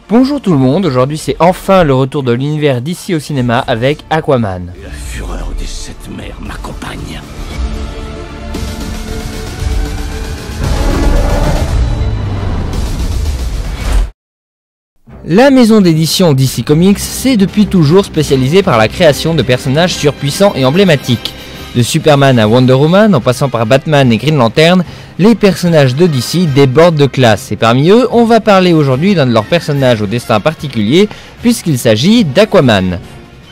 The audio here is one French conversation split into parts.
Bonjour tout le monde, aujourd'hui c'est enfin le retour de l'univers DC au cinéma avec Aquaman. La fureur des sept mers m'accompagne. La maison d'édition DC Comics s'est depuis toujours spécialisée par la création de personnages surpuissants et emblématiques. De Superman à Wonder Woman, en passant par Batman et Green Lantern, les personnages de DC débordent de classe. Et parmi eux, on va parler aujourd'hui d'un de leurs personnages au destin particulier, puisqu'il s'agit d'Aquaman.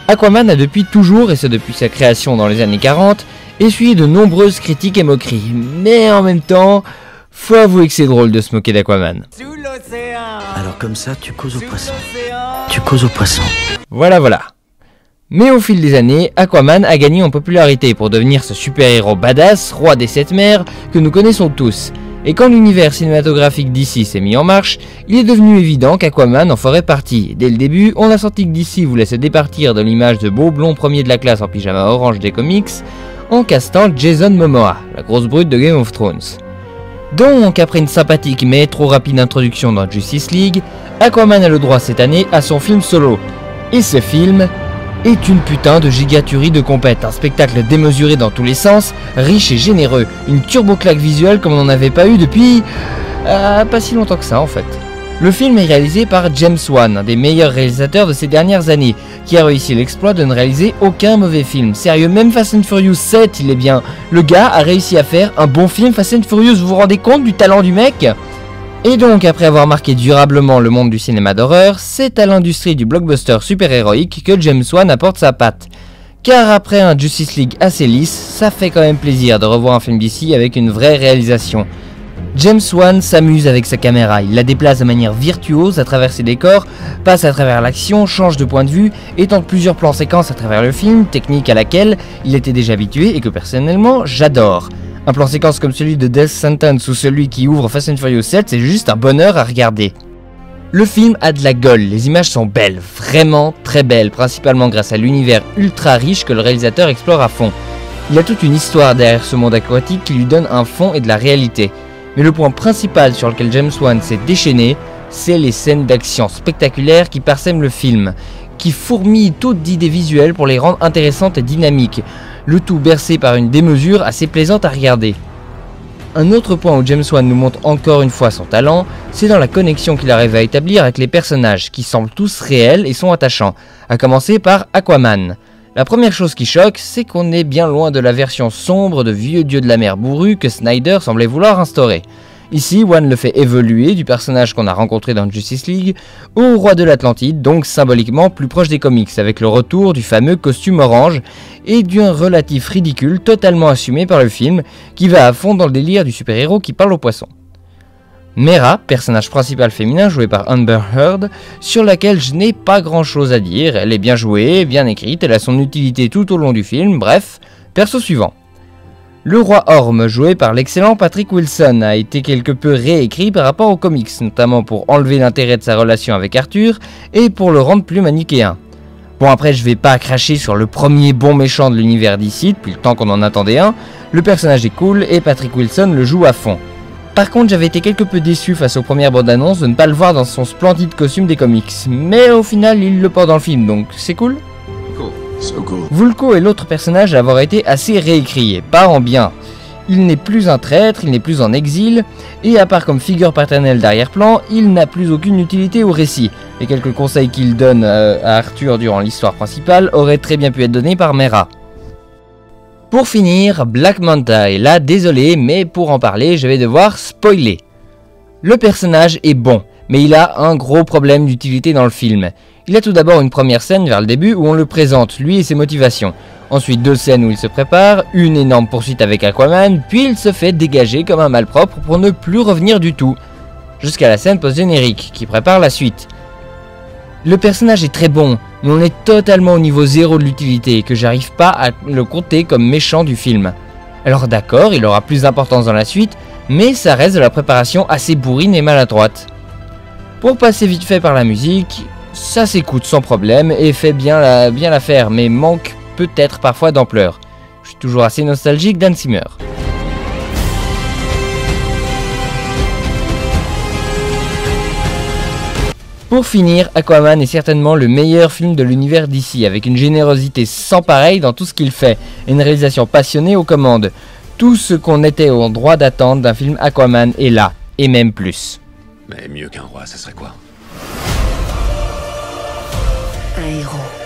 Aquaman a depuis toujours, et ce depuis sa création dans les années 40, essuyé de nombreuses critiques et moqueries. Mais en même temps, faut avouer que c'est drôle de se moquer d'Aquaman. Sous l'océan. Alors comme ça, tu causes aux poissons. Tu causes aux poissons. Voilà. Mais au fil des années, Aquaman a gagné en popularité pour devenir ce super-héros badass, roi des sept mers, que nous connaissons tous. Et quand l'univers cinématographique d'ici s'est mis en marche, il est devenu évident qu'Aquaman en ferait partie. Dès le début, on a senti que DC voulait se départir de l'image de beau blond premier de la classe en pyjama orange des comics, en castant Jason Momoa, la grosse brute de Game of Thrones. Donc, après une sympathique mais trop rapide introduction dans Justice League, Aquaman a le droit cette année à son film solo. Et ce film est une putain de gigatuerie de compète, un spectacle démesuré dans tous les sens, riche et généreux, une turbo-claque visuelle comme on n'en avait pas eu depuis... pas si longtemps que ça en fait. Le film est réalisé par James Wan, un des meilleurs réalisateurs de ces dernières années, qui a réussi l'exploit de ne réaliser aucun mauvais film. Sérieux, même Fast and Furious 7, il est bien. Le gars a réussi à faire un bon film Fast and Furious, vous vous rendez compte du talent du mec ? Et donc, après avoir marqué durablement le monde du cinéma d'horreur, c'est à l'industrie du blockbuster super-héroïque que James Wan apporte sa patte. Car après un Justice League assez lisse, ça fait quand même plaisir de revoir un film d'ici avec une vraie réalisation. James Wan s'amuse avec sa caméra, il la déplace de manière virtuose à travers ses décors, passe à travers l'action, change de point de vue, et tente plusieurs plans séquences à travers le film, technique à laquelle il était déjà habitué et que personnellement j'adore. Un plan séquence comme celui de Death Sentence ou celui qui ouvre Fast and Furious 7, c'est juste un bonheur à regarder. Le film a de la gueule, les images sont belles, vraiment très belles, principalement grâce à l'univers ultra riche que le réalisateur explore à fond. Il a toute une histoire derrière ce monde aquatique qui lui donne un fond et de la réalité. Mais le point principal sur lequel James Wan s'est déchaîné, c'est les scènes d'action spectaculaires qui parsèment le film, qui fourmillent toutes d'idées visuelles pour les rendre intéressantes et dynamiques, le tout bercé par une démesure assez plaisante à regarder. Un autre point où James Wan nous montre encore une fois son talent, c'est dans la connexion qu'il arrive à établir avec les personnages, qui semblent tous réels et sont attachants, à commencer par Aquaman. La première chose qui choque, c'est qu'on est bien loin de la version sombre de vieux dieu de la mer bourru que Snyder semblait vouloir instaurer. Ici, Wan le fait évoluer du personnage qu'on a rencontré dans Justice League au roi de l'Atlantide, donc symboliquement plus proche des comics, avec le retour du fameux costume orange et d'un relatif ridicule totalement assumé par le film, qui va à fond dans le délire du super-héros qui parle aux poissons. Mera, personnage principal féminin joué par Amber Heard, sur laquelle je n'ai pas grand chose à dire, elle est bien jouée, bien écrite, elle a son utilité tout au long du film, bref, perso suivant. Le roi Orm, joué par l'excellent Patrick Wilson, a été quelque peu réécrit par rapport aux comics, notamment pour enlever l'intérêt de sa relation avec Arthur et pour le rendre plus manichéen. Bon après je vais pas cracher sur le premier bon méchant de l'univers d'ici, depuis le temps qu'on en attendait un, le personnage est cool et Patrick Wilson le joue à fond. Par contre, j'avais été quelque peu déçu face aux premières bandes annonces de ne pas le voir dans son splendide costume des comics. Mais au final, il le porte dans le film, donc c'est cool. Vulko est l'autre personnage à avoir été assez réécrit, pas en bien. Il n'est plus un traître, il n'est plus en exil, et à part comme figure paternelle d'arrière-plan, il n'a plus aucune utilité au récit. Les quelques conseils qu'il donne à Arthur durant l'histoire principale auraient très bien pu être donnés par Mera. Pour finir, Black Manta, et là désolé, mais pour en parler, je vais devoir spoiler. Le personnage est bon, mais il a un gros problème d'utilité dans le film. Il a tout d'abord une première scène vers le début où on le présente, lui et ses motivations. Ensuite 2 scènes où il se prépare, une énorme poursuite avec Aquaman, puis il se fait dégager comme un malpropre pour ne plus revenir du tout. Jusqu'à la scène post-générique, qui prépare la suite. Le personnage est très bon, mais on est totalement au niveau 0 de l'utilité, que j'arrive pas à le compter comme méchant du film. Alors d'accord, il aura plus d'importance dans la suite, mais ça reste de la préparation assez bourrine et maladroite. Pour passer vite fait par la musique, ça s'écoute sans problème et fait bien l'affaire, mais manque peut-être parfois d'ampleur. Je suis toujours assez nostalgique d'Hans Zimmer. Pour finir, Aquaman est certainement le meilleur film de l'univers DC, avec une générosité sans pareille dans tout ce qu'il fait, et une réalisation passionnée aux commandes. Tout ce qu'on était en droit d'attendre d'un film Aquaman est là, et même plus. Mais mieux qu'un roi, ça serait quoi? Un héros.